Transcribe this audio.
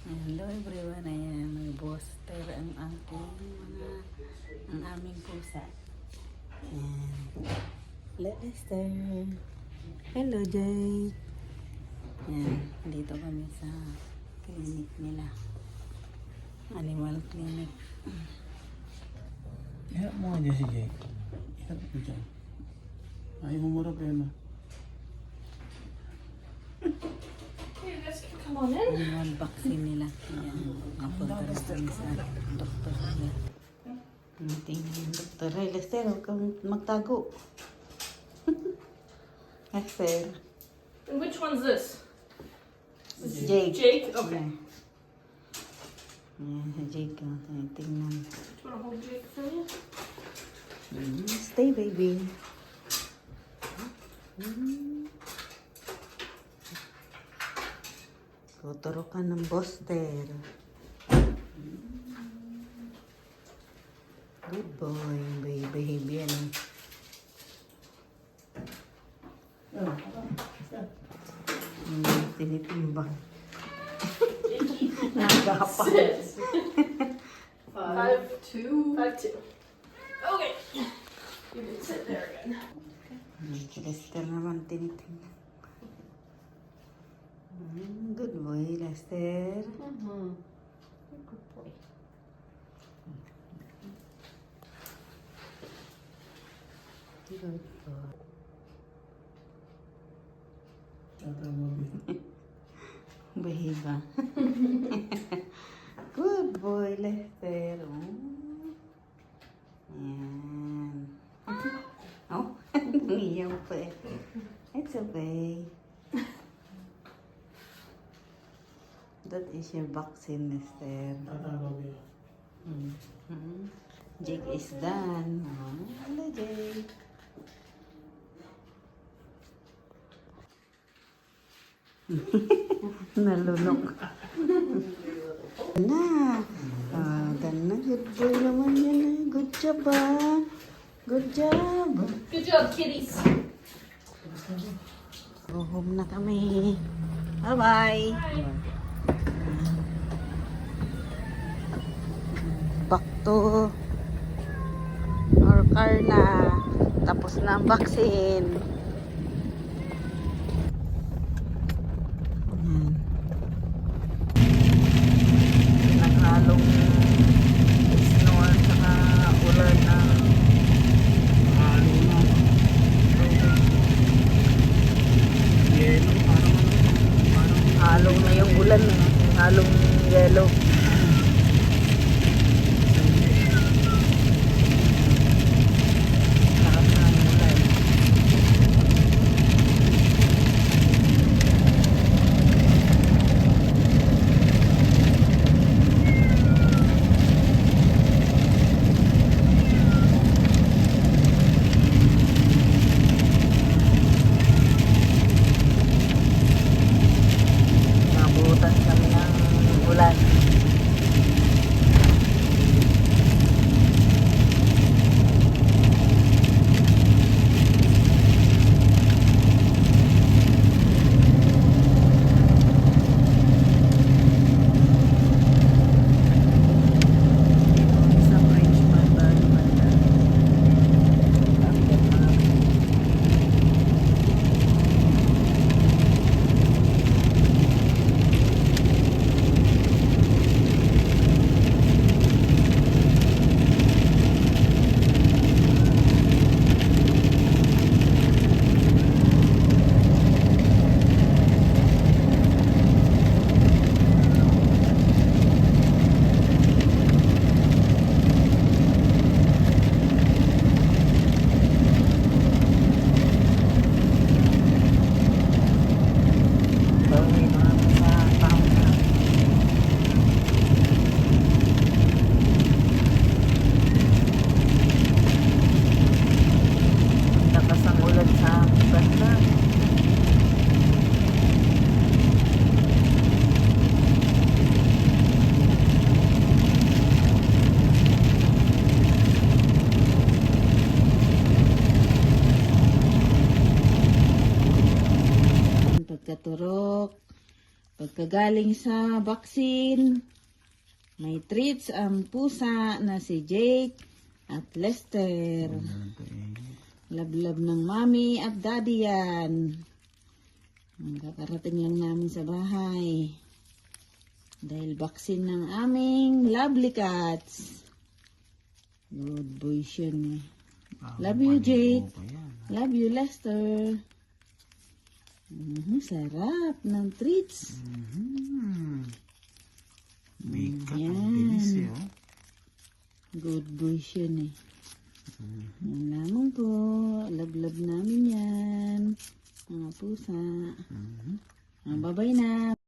Hello everyone, ayan, may booster ang aming pusa. Ayan. Hello Esther. Hello Jay. Ayan, dito kami sa clinic nila. Animal clinic. Iharap mo nga dyan si Jake. Iharap mo dyan. Ayaw mo mura kayo na. Come on in. Animal vaccine nila. Ayan, napunta na kami sa doktor nila. Tingnan yung doktor. Hey Lester, huwag kang magtago. Lester. And which one's this? Jake. Jake? Okay. Ayan, si Jake. Tingnan. Do you want to hold Jake for you? Stay baby. Tuturo ka ng booster. Good boy, baby. Yan. Tinitimbang. Nagapa. Sit. 5'2". 5'2". Okay. You can sit there again. Lester naman tinitingnan. Good boy, Lester. Mm-hmm. Good boy. Good boy. Tata mo Bahiba. Good boy, Lester. Ayan. Oh, umiyaw pa eh. It's okay. That is your vaccine, Lester. Tata mo Jake is done. Oh, hello, Jake. Nalunok. Na. Ganda. Good boy naman yan eh. Good job ah. Good job. Good job, kitties. Go home na kami. Bye-bye. Back to our car na. Tapos na ang vaccine. Ayan. Naghalong snow at saka ulan na halo na. Yelo, parang Halong na yung ulan. Halong yellow. Lakas na ang ulan. Nabutan kami ng ulan. Kagaling sa vaccine. May treats ang pusa na si Jake at Lester. Love-love ng mommy at daddy yan. Kakarating lang namin sa bahay. Dahil vaccine ng aming lovely cats. Good boys yun eh. Love you, Jake. Love you, Lester. Sarap ng treats. May Yan. kakabilis eh, oh. Good boys yun eh. Yan lamang po. Love-love namin yan. Mga pusa. Bye-bye na.